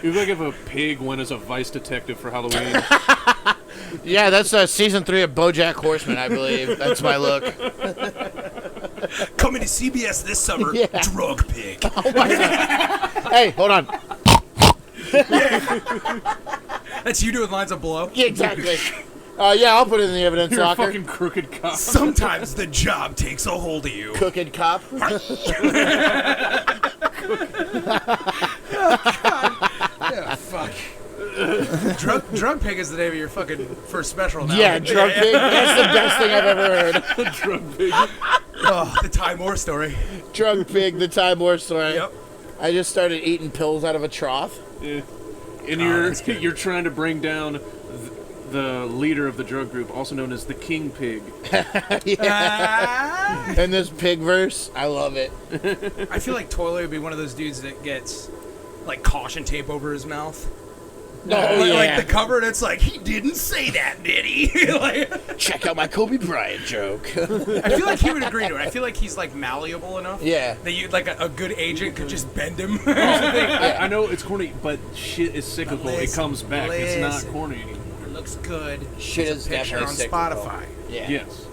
You look like if a pig went as a vice detective for Halloween. Yeah, that's season 3 of BoJack Horseman, I believe. That's my look. Coming to CBS this summer. Yeah. Drug pig. Oh my god. Hey, hold on. That's you doing lines of blow. Yeah, exactly. Yeah, I'll put it in the evidence You're a locker. fucking crooked cop. Sometimes the job takes a hold of you. Crooked cop. Yeah, fuck. Drug pig is the name of your fucking first special now. Yeah, drug pig. That's the best thing I've ever heard. Drug pig. Oh, the Ty Moore story. Drug pig, the Ty Moore story. Yep. I just started eating pills out of a trough. Yeah. And Oh, that's good. you're trying to bring down the leader of the drug group, also known as the King Pig. In this pig verse, I love it. I feel like Toilet would be one of those dudes that gets like caution tape over his mouth. No, Like the cover, and it's like, he didn't say that, did he? Like, check out my Kobe Bryant joke. I feel like he would agree to it. I feel like he's like malleable enough. Yeah. That you like a good agent could just bend him. I know it's corny, but shit is cyclical. But It comes back. It's not listen. corny anymore. It looks good. Shit It's is a picture definitely on cyclical. Spotify. Yeah. Yes.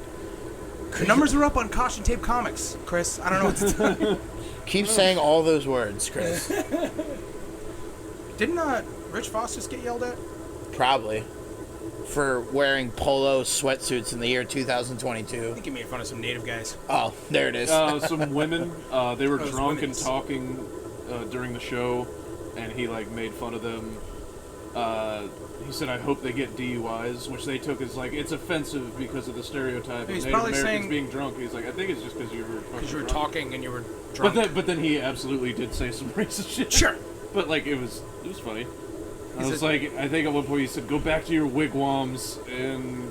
The numbers are up on Caution Tape Comics, Chris. I don't know what to tell you. Keep saying all those words, Chris. Didn't Rich Foss just get yelled at? Probably. For wearing polo sweatsuits in the year 2022. I think he made fun of some native guys. Oh, there it is. Some women, they were Those drunk and women's. talking during the show, and he like made fun of them. He said, "I hope they get DUIs," which they took as like it's offensive because of the stereotype of He's Native probably Americans saying- being drunk. He's like, "I think it's just because you were Because you were drunk." talking and you were drunk. But then he absolutely did say some racist shit. Sure. But like it was funny. I Is was it- like, I think at one point he said, "Go back to your wigwams and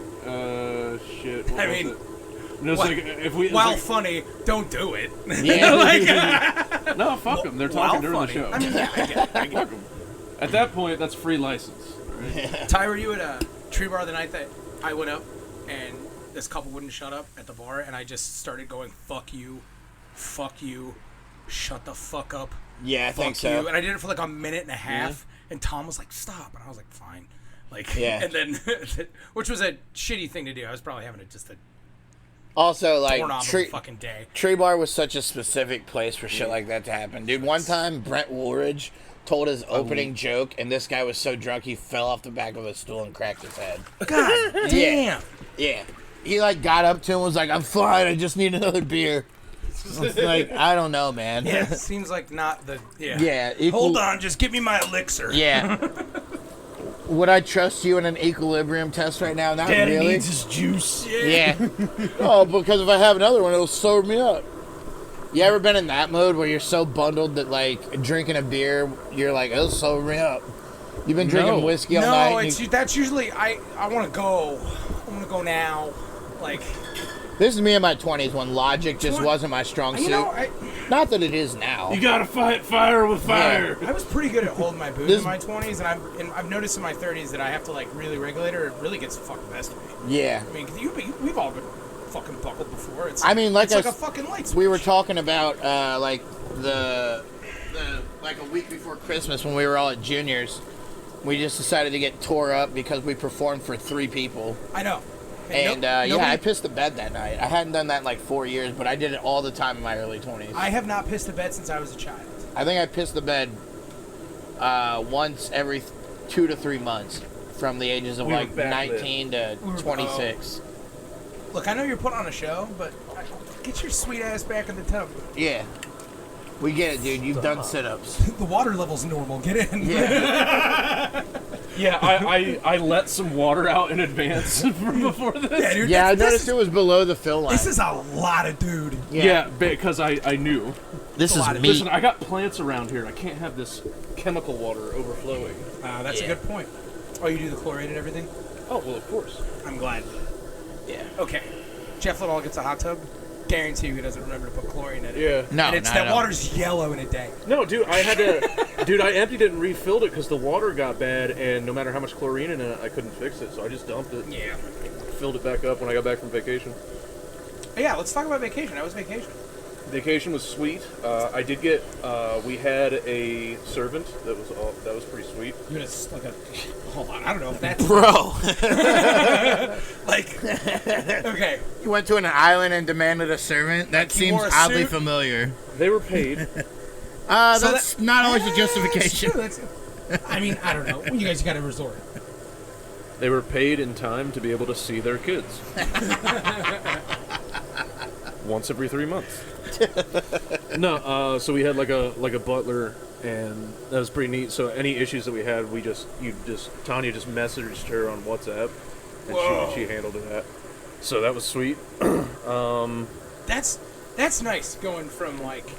shit." What I was mean, it? And it was Well- like if we While like, funny, don't do it. Yeah. no, fuck them. They're While talking during funny. the show. I mean, yeah, I get it. I get Fuck 'em. At that point, that's free license. it. Ty, were you at a Tree Bar the night that I went up and this couple wouldn't shut up at the bar and I just started going, fuck you, shut the fuck up, Yeah, I fuck think so. you. And I did it for like a minute and a half and Tom was like, stop. And I was like, fine. Like, Yeah. and then, which was a shitty thing to do. I was probably having just a Also, like, doorknob of a fucking day. Tree Bar was such a specific place for shit like that to happen. Dude, one time, Brent Woolridge told his opening joke, and this guy was so drunk he fell off the back of a stool and cracked his head. God damn. Yeah. He, like, got up to him and was like, I'm fine, I just need another beer. I was like, I don't know, man. Yeah, seems like not the, Yeah, Hold on, just give me my elixir. Yeah. Would I trust you in an equilibrium test right now? Not Daddy really. needs his juice. Yeah. Oh, because if I have another one, it'll sober me up. You ever been in that mode where you're so bundled that, like, drinking a beer, you're like, it'll sober me up? You've been drinking whiskey all night. No, and that's usually I want to go. I want to go now. Like, this is me in my 20s when logic just wasn't my strong suit. you know, Not that it is now. You gotta fight fire with fire. I was pretty good at holding my booze in my 20s, and I've noticed in my 30s that I have to like really regulate it, or it really gets the fucking best of me. Yeah. I mean, 'cause we've all been fucking buckled before. It's, I mean, like it's like a fucking light switch. We were talking about, like, like a week before Christmas when we were all at juniors. We just decided to get tore up because we performed for 3 people. I know. And, nobody- yeah, I pissed the bed that night. I hadn't done that in like 4 years, but I did it all the time in my early 20s. I have not pissed the bed since I was a child. I think I pissed the bed once every 2 to 3 months from the ages of We were like back 19 to 26. Look, I know you're putting on a show, but get your sweet ass back in the tub. Yeah. We get it, dude. You've done sit-ups. The water level's normal. Get in. Yeah. Yeah, I let some water out in advance before this. Yeah, dude, Yeah, I this noticed is- it was below the fill line. This is a lot of dude. Yeah, because I knew. This a is lot of- meat. Listen, I got plants around here. I can't have this chemical water overflowing. That's Yeah. a good point. Oh, you do the chlorine and everything? Oh, well, of course. I'm glad. Yeah. Okay. Jeff Liddell gets a hot tub. Guarantee you he doesn't remember to put chlorine in it. Yeah. No, And it's, not that at all. water's yellow in a day. No, dude, I had to. Dude, I emptied it and refilled it because the water got bad, and no matter how much chlorine in it, I couldn't fix it. So I just dumped it. Yeah. Filled it back up when I got back from vacation. Yeah, let's talk about vacation. How was vacation? Vacation was sweet. I did get. We had a servant that was pretty sweet. You had like a. Hold on, I don't know if that's Bro. like. Okay. You went to an island and demanded a servant? That he seems wore a oddly suit? familiar. They were paid. So That's not always a justification. That's true, I mean, I don't know. You guys got to resort. They were paid in time to be able to see their kids. Once every 3 months. No, so we had like a butler, and that was pretty neat. So any issues that we had, Tanya just messaged her on WhatsApp, and she handled that. So that was sweet. That's nice going from like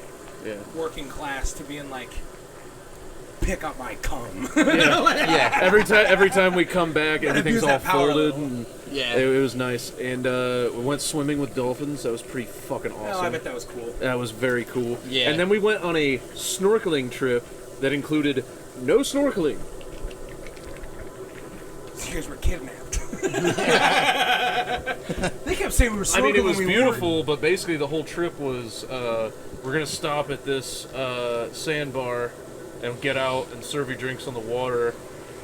Yeah. working class to being like pick up my cum. Yeah. Every time we come back, everything's abuse all that power folded. level. And Yeah. it was nice. And we went swimming with dolphins. That was pretty fucking awesome. Oh, I bet that was cool. That was very cool. Yeah. And then we went on a snorkeling trip that included no snorkeling. You guys were kidnapped. They kept saying we were snorkeling. I mean, it was when we beautiful, but basically the whole trip was we're going to stop at this sandbar and get out and serve you drinks on the water.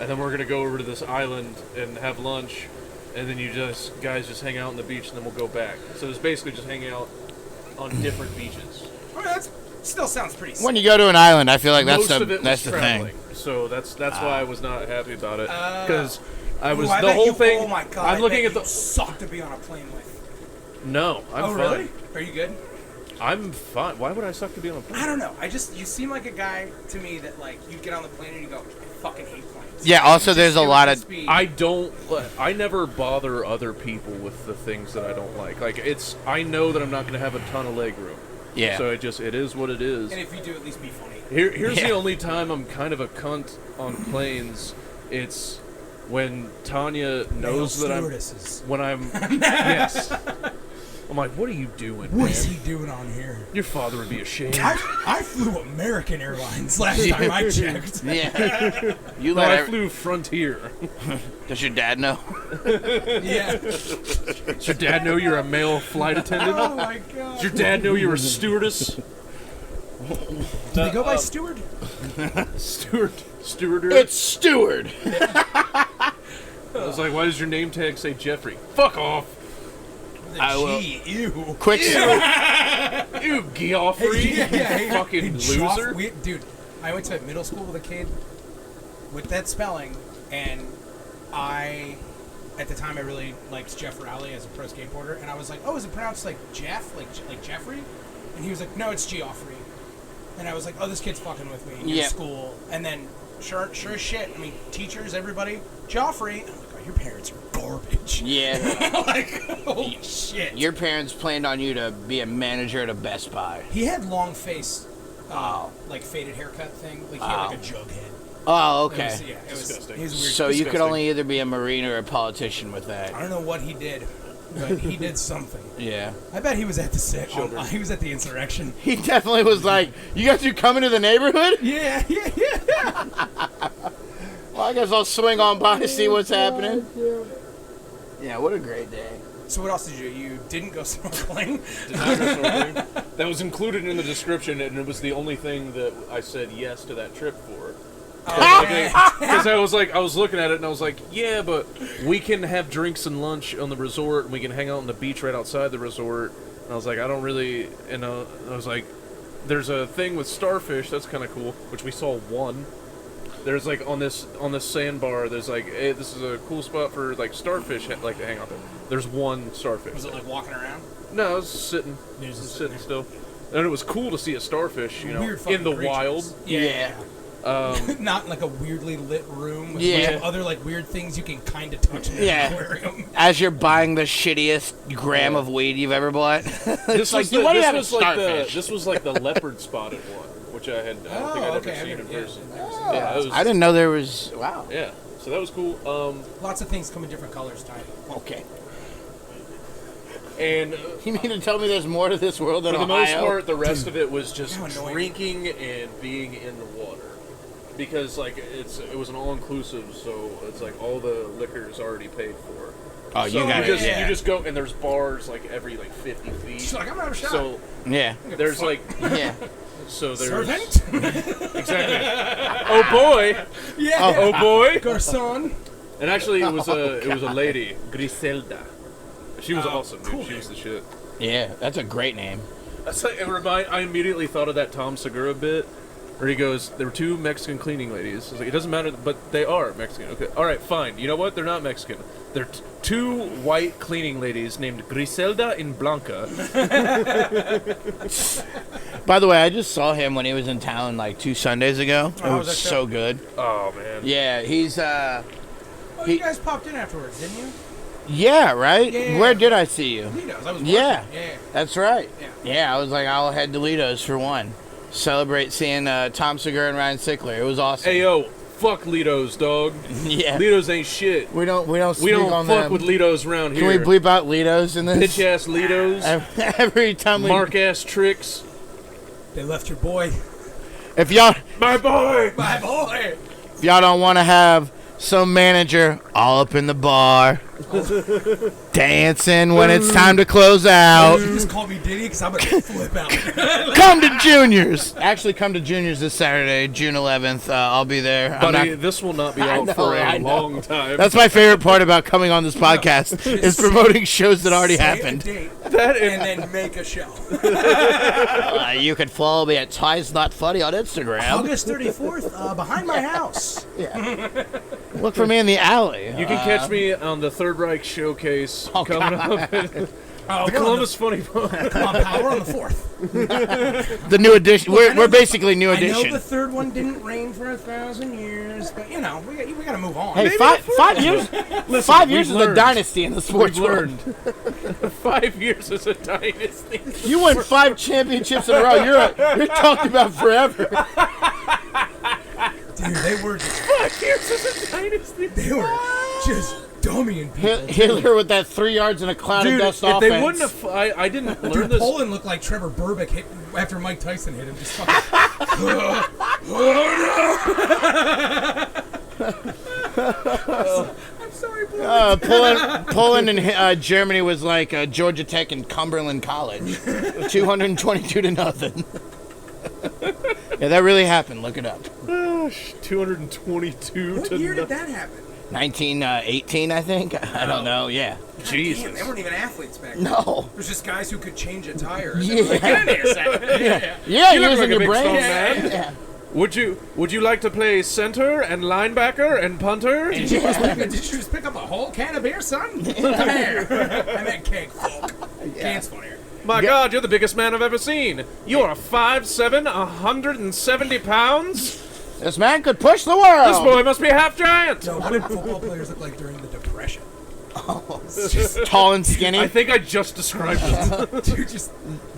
And then we're going to go over to this island and have lunch. And then guys just hang out on the beach and then we'll go back. So it's basically just hanging out on different beaches. weren't. That still sounds pretty sick. When you go to an island, I feel like Most that's of it the was thing. traveling. So that's why I was not happy about it. Because I was Ooh, I the bet whole you, thing. Oh my god! I'm looking I at bet the. you suck to be on a plane with. No, I'm fine. Really? Are you good? I'm fine. Why would I suck to be on a plane? I don't know. You seem like a guy to me that like you get on the plane and you go, I fucking hate planes. Yeah. Also, Just there's a do it lot at of. speed. I never bother other people with the things that I don't like. Like I know that I'm not going to have a ton of leg room. Yeah. So it is what it is. And if you do, at least be funny. Here's Yeah. the only time I'm kind of a cunt on planes. It's when Tanya knows that when I'm yes. I'm like, what are you doing, What man? is he doing on here? Your father would be ashamed. I flew American Airlines last time I checked. Yeah. You No, let. I flew Frontier. Does your dad know? Yeah. Does your dad know you're a male flight attendant? Oh my god. Does your dad know you're a stewardess? Do they go by Steward? Stewarder? It's Steward. I was like, why does your name tag say Jeffrey? Fuck off. I will- Gee, ew. Quick. You Geoffrey, Hey, fucking loser. Dude, I went to middle school with a kid with that spelling, and at the time, I really liked Jeff Rowley as a pro skateboarder, and I was like, oh, is it pronounced like Jeff, like Jeffrey? And he was like, no, it's Geoffrey. And I was like, oh, this kid's fucking with me in school. And then, sure as shit, I mean, teachers, everybody, Geoffrey. And I'm like, oh, your parents are garbage. Yeah. Like, holy shit. Your parents planned on you to be a manager at a Best Buy. He had long face, like faded haircut thing. Like he had like a jug head. Oh, It okay. was, yeah, it was Disgusting. he was weird. So you could Disgusting. only either be a Marine or a politician with that. I don't know what he did, but he did something. Yeah. I bet he was at the Children. he was at the insurrection. He definitely was like, you guys are coming to the neighborhood? Yeah. Well, I guess I'll swing on by to see what's happening. Yeah, what a great day. So what else did you do? You didn't go snorkeling? Did not go snorkeling. That was included in the description, and it was the only thing that I said yes to that trip for. Okay. Because I was looking at it, and I was like, yeah, but we can have drinks and lunch on the resort, and we can hang out on the beach right outside the resort. And I was like, I don't really, I was like, there's a thing with starfish, that's kind of cool, which we saw one. There's like on this sandbar, there's like, hey, this is a cool spot for like starfish like to hang out there. There's one starfish. Was it like walking around? No, I was sitting. Just Sitting still. And it was cool to see a starfish, Weird fucking in the creatures. wild. Yeah. Not in like a weirdly lit room with a Yeah. bunch of other like weird things you can kind of touch in an Yeah. aquarium. As you're buying the shittiest gram of weed you've ever bought. This like, was you want to have a this was like starfish. this was like the leopard spotted one, which I don't think I'd okay. ever seen in I've never- person. yeah, Yeah, it was, I didn't know there was. Wow. Yeah, so that was cool. Lots of things come in different colors, Ty. Okay. And You mean to tell me there's more to this world than for the Ohio? most part, the rest of it was just How annoying. drinking and being in the water. Because like it was an all inclusive, so it's like all the liquor is already paid for. Oh, So you got just, it. you just go and there's bars like every like 50 feet. She's like, I'm gonna have a shot. So Yeah. there's like Yeah. so there's Servant? exactly. Oh boy, Yeah. oh boy. Garçon. And actually, it was a lady, Griselda. She was Oh, awesome, dude. cool. She was the shit. Yeah, that's a great name. That's like, I immediately thought of that Tom Segura bit, where he goes, "There were two Mexican cleaning ladies." I was like, it doesn't matter, but they are Mexican. Okay, all right, fine. You know what? They're not Mexican. They're two white cleaning ladies named Griselda and Blanca. By the way, I just saw him when he was in town like 2 Sundays ago. Oh, It was was that so good. Oh man. Yeah, he's Oh, you guys popped in afterwards, didn't you? yeah, right? Yeah. Where did I see you? Litos. I was Yeah. watching. Yeah. That's right. Yeah. Yeah, I was like, I'll head to Litos for one. celebrate seeing Tom Segura and Ryan Sickler. It was awesome. Hey yo, fuck Litos, dog. Yeah. Litos ain't shit. We don't speak We don't on fuck them. with Litos around Can here. we bleep out Litos in this? Bitch ass Litos. Every time we Mark ass tricks. They left your boy. If y'all My boy. My boy. if y'all don't want to have some manager all up in the bar dancing when it's time to close out. You just call me Diddy because I'm going to flip out. Come to Juniors. Actually, come to Juniors this Saturday, June 11th. I'll be there. I'm Buddy, not- this will not be I out know, for I a know. long time. That's my favorite part about coming on this podcast is promoting shows that already Say a happened. date, That and then make a show. You can follow me at Ty's Not Funny on Instagram. August 34th, behind my house. Look for me in the alley. You can catch me on the Third Reich Showcase coming up. The Oh, Columbus Funny Bone. Come on, pal, we're on the 4th. The new edition. Look, I know We're basically new I know edition. the third one didn't rain for 1,000 years, but you know, we got to move on. Hey, five years. Listen, 5 years is we've a learned. dynasty in the sports We've world. learned. 5 years is a dynasty. You won 5 championships in a row. You're talking about forever. Dude, they were just, 5 years is a dynasty. they were just dummying people. Hitler with that 3 yards and a cloud Dude, of if dust they offense. wouldn't have, I didn't learn Dude, this. Poland looked like Trevor Burbick hit after Mike Tyson hit him. Just fucking. I'm sorry, Poland. Poland and Germany was like Georgia Tech and Cumberland College, 222 to nothing. Yeah, that really happened. Look it up. 222 What to year did nothing. that happen? 1918, I think. I don't know. Yeah. Jesus. Damn, they weren't even athletes back then. No. It was just guys who could change a tire. Yeah. Like, get in here, Sam. Yeah. Yeah, You look using like a your big brain. strong Yeah. man. Yeah. Would you like to play center and linebacker and punter? Did you just pick up a whole can of beer, son? Come here. I meant cake, folk. Can's funnier. My God, you're the biggest man I've ever seen. You are 5'7", 170 pounds. This man could push the world. This boy must be half giant. No, what did football players look like during the Depression? Tall and skinny. I think I just described it. Dude, just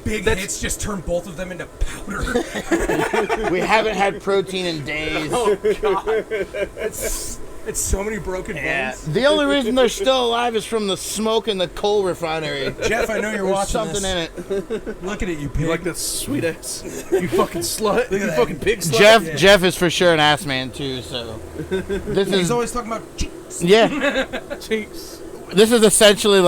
big hits just turned both of them into powder. We haven't had protein in days. It's so many broken Yeah. bones. The only reason they're still alive is from the smoke in the coal refinery. Jeff, I know you're There's watching something this. in it. Looking at you, pig. You like that sweet ass? You fucking slut. You that. fucking pig slut. Jeff is for sure an ass man too. So this He's is always talking about cheeks. yeah. Jeez. This is essentially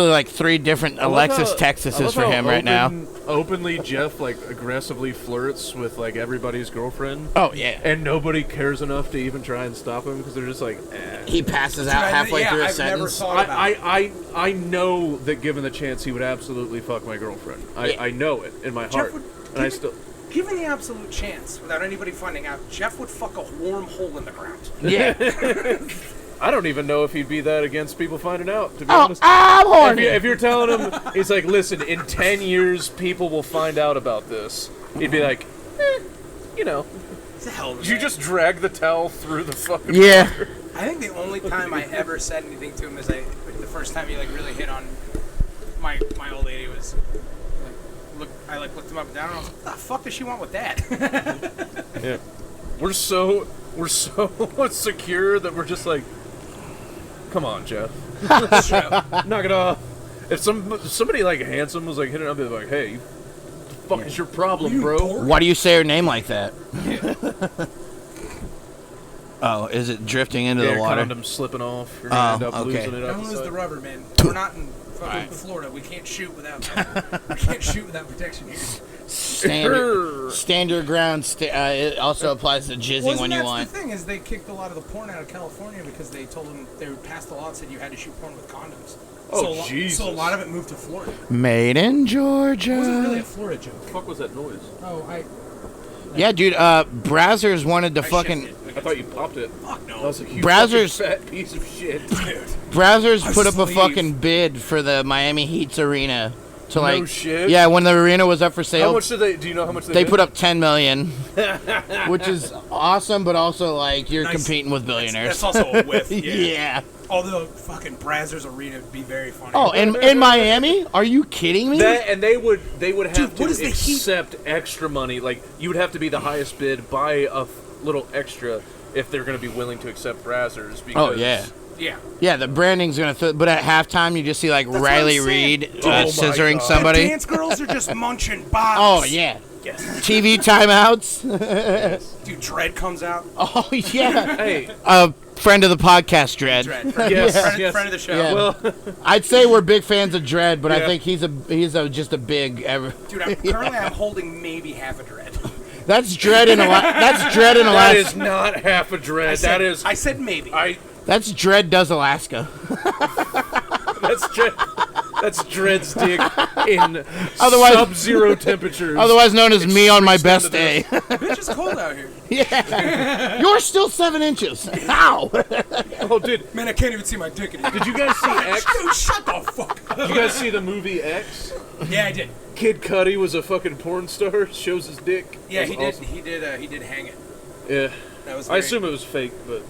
like three different Alexis Texases for him right now. Openly, Jeff like aggressively flirts with like everybody's girlfriend, Oh yeah. and nobody cares enough to even try and stop him because they're just like, eh. He passes out halfway through a I've never sentence. thought about it. I know that given the chance, he would absolutely fuck my girlfriend. I know it in my heart, would- and I still. Given the absolute chance, without anybody finding out, Jeff would fuck a warm hole in the ground. Yeah. I don't even know if he'd be that against people finding out. To be Oh, honest, I'm horny. if you're telling him, he's like, listen, in 10 years, people will find out about this. He'd be like, you know, It's a hell of a you just drag the towel through the fucking. Yeah. I think the only time I ever said anything to him is the first time he like really hit on my old lady was like I looked him up and down and I was like, what the fuck does she want with that? Yeah. We're so secure that we're just like, come on, Jeff, That's true. knock it off. If somebody like handsome was like hitting up, they'd be like, hey, what the fuck is your problem, bro? Why do you say her name like that? Oh, is it drifting into the water? Condom slipping off. You're gonna end up okay. losing it Don't up lose inside. the rubber, man. We're not in fucking Florida. We can't shoot without protection here. Stand your ground. It also applies to jizzing when you that's want. the thing is they kicked a lot of the porn out of California because they told them they passed a law that said you had to shoot porn with condoms. Oh, Jesus. So a lot of it moved to Florida. Made in It wasn't really Georgia. a Florida joke. What the fuck was that noise? Oh, Yeah, dude. Brazzers wanted to I fucking. shifted. I thought you popped it. Fuck no. That was a huge Brazzers- fucking fat piece of shit. Dude. Brazzers A put up a sleeve. fucking bid for the Miami Heat's arena to like. No shit. Yeah, when the arena was up for How sale, much did they? Do you know how much they did? put up 10 million, which is awesome, but also like you're Nice. competing with billionaires. That's also a whiff. Yeah. Although fucking Brazzers Arena would be very funny. Oh, in Miami? Are you kidding me? That, and they would have Dude, to what is the heat? accept extra money. Like you would have to be the highest bid, buy a little extra if they're going to be willing to accept Brazzers. Because, Oh yeah. Yeah. Yeah, the branding's gonna. But at halftime, you just see like That's what Riley I'm saying. Reid Oh my scissoring God. somebody. The dance girls are just munching box. Oh yeah. Yes. TV timeouts. Dude, Dread comes out. Oh yeah. Hey, A friend of the podcast, Dread. Dread. Yes, friend, yes. friend of the show. Yeah. well, I'd say we're big fans of Dread, but I Yeah. think he's just a big. Dude, I'm holding maybe half a Dread. That's Dread in Alaska. That's Dread in that Alaska. is not half a dread. I said maybe. That's Dread does Alaska. That's Dread's dick in Otherwise- sub-zero temperatures. Otherwise known as me on my shrinks best down day. Bitch, it's cold out here. Yeah. You're still 7 inches. How? Oh, dude, Man, I can't even see my dick anymore. did you guys see X? Dude, shut the fuck up. Did you guys see the movie X? Yeah, I did. Kid Cudi was a fucking porn star. Shows his dick. Yeah, That he was did. He did hang it. awesome. Yeah, That was. I assume it was fake, but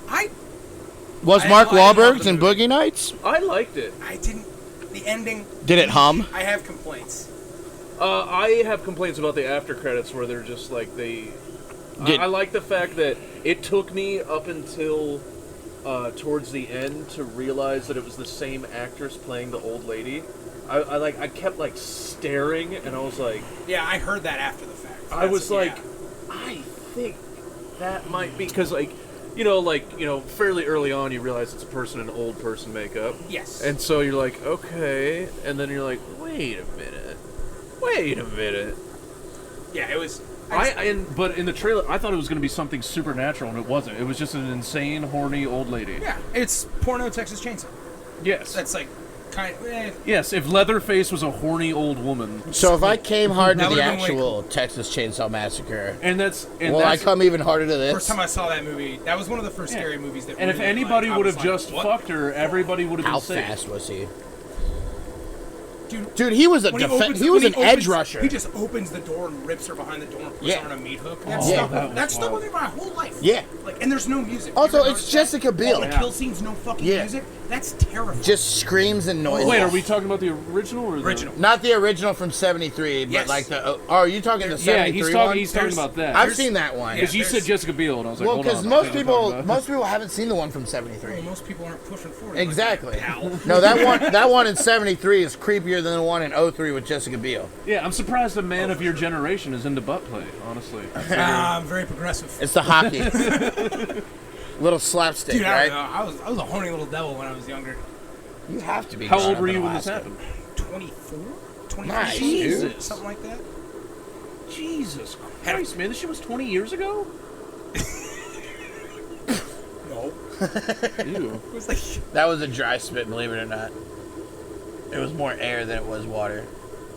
Was I Mark love the Wahlberg's in movie. Boogie Nights? I liked it. I didn't. The ending. Did it hum? I have complaints. I have complaints about the after credits where they're just like they. Did- I like the fact that it took me up until towards the end to realize that it was the same actress playing the old lady. I kept like staring, and I was like, Yeah, I heard that after the fact. I was like, yeah. I think that might be because fairly early on you realize it's a person in old person makeup. Yes. And so you're like, okay, and then you're like, wait a minute. Yeah, it was. But in the trailer, I thought it was going to be something supernatural, and it wasn't. It was just an insane, horny old lady. Yeah, it's porno Texas Chainsaw. Yes. That's like kind of. Yes, if Leatherface was a horny old woman, So if I came hard to That the would've been way actual Texas Chainsaw Massacre, will I that's come even harder to this? First time I saw that movie, that was one of the first scary movies that. and if really, anybody I would was have like, just what? fucked her, everybody would have How been safe. fast was he? Dude, Dude, he was a when he was when an he edge opens- rusher. He just opens the door and rips her behind the door and puts Yeah. her on a meat hook. Yeah. That stuck wild. with me my whole life. Yeah. Like, and there's no music. Also, You ever it's notice Jessica that? Biel. All the Yeah. kill scenes, no fucking Yeah. music. That's terrifying. Just screams and noises. Wait, are we talking about the original or Original. Not the original from '73, but Yes. like the. Oh, are you talking the Yeah, '73 one? he's talking about that. I've seen that one. Because you said there's- Jessica Biel, and I was like, Well, hold because on. most I think we're talking people about- most people haven't seen the one from '73. Well, most people aren't pushing forward. Exactly. Like, pal. No, that one in '73 is creepier than the one in '03 with Jessica Biel. Yeah, I'm surprised a man of your generation is into butt play, honestly. I'm very progressive. It's the hockey. Little slapstick, Dude, I right? don't know. I was a horny little devil when I was younger. You have to be. How growing old up were in you when this Alaska. happened? 24? 25? Nice, dude. Something like that. Jesus Christ, man, this shit was 20 years ago? No. Ew. It was like. That was a dry spit, believe it or not. It was more air than it was water.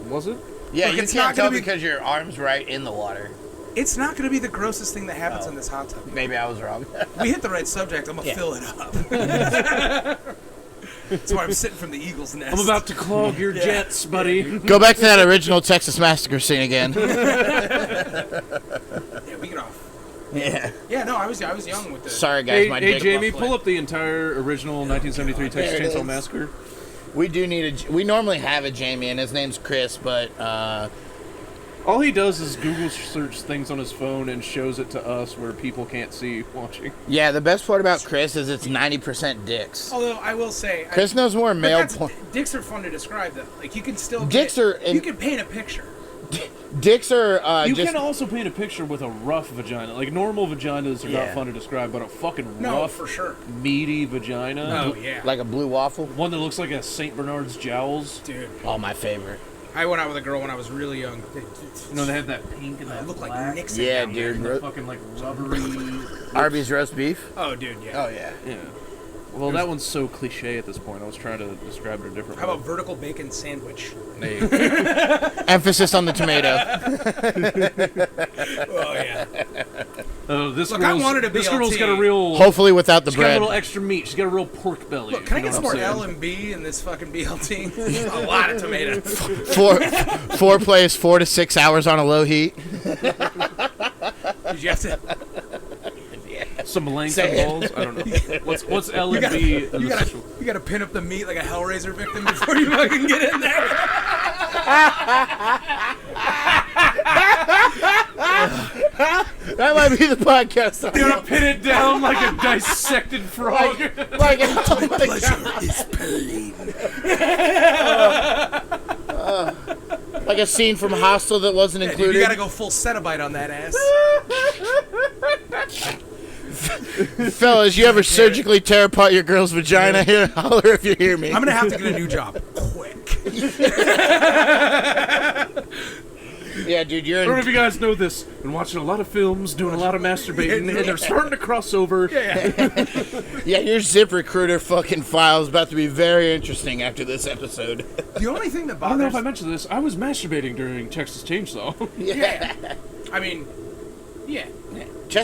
Was it? Yeah, Look, you it's can't not gonna tell be- because your arm's right in the water. It's not going to be the grossest thing that happens Oh. in this hot tub. Maybe I was wrong. We hit the right subject. I'm going to Yeah. fill it up. That's why I'm sitting from the Eagle's nest. I'm about to clog your jets, buddy. Go back to that original Texas Massacre scene again. Yeah, we get off. Yeah. Yeah, no, I was young with this. Sorry, guys. My Hey, dick Jamie, butt pull play. up the entire original 1973 Texas There it Chainsaw is. Massacre. We do need we normally have a Jamie, and his name's Chris, but All he does is Google search things on his phone and shows it to us where people can't see watching. yeah, the best part about Chris is it's 90% dicks. Although I will say, Chris knows more male porn. dicks are fun to describe though. Like you can still Dicks are in- you can paint a picture. Dicks are You just can also paint a picture with a rough vagina. Like normal vaginas are Yeah. not fun to describe, but a fucking No, rough, for sure. meaty vagina. Oh yeah, like a blue waffle. One that looks like a St. Bernard's jowls. dude. Oh, my favorite. I went out with a girl when I was really young. You know, they have that pink and They that look like black. Nixon. Yeah, down there. dude. And the fucking like rubbery. Arby's roast beef. Oh, dude, yeah. Oh yeah. Yeah. Well, that one's so cliche at this point. I was trying to describe it a different How way. about vertical bacon sandwich? Emphasis on the tomato. Oh yeah. This Look, I girl's, wanted a this BLT. girl's got a real. Hopefully without the She's got a bread. little extra meat. She's got a real pork belly. Look, can I if you get know some more what I'm L saying. and B in this fucking BLT? A lot of tomatoes. Foreplay is 4 to 6 hours on a low heat. Did you have to? Some length Say it. balls. I don't know. What's L and B in You the gotta pin up the meat like a Hellraiser victim before you fucking get in there. That might be the podcast. You gotta pin it down like a dissected frog. Like oh my God. Like a scene from Hostel that wasn't Dude, included. you gotta go full Cenobite on that ass. Fellas, you ever surgically tear apart your girl's vagina? Here, holler if you hear me. I'm gonna have to get a new job quick. Yeah, dude, you're I don't know in. if you guys know this. Been watching a lot of films, doing a lot of masturbating, and they're starting to cross over. Yeah, your ZipRecruiter fucking file is about to be very interesting after this episode. The only thing that I don't know bothers if I mentioned this. I was masturbating during Texas Chainsaw. yeah. I mean,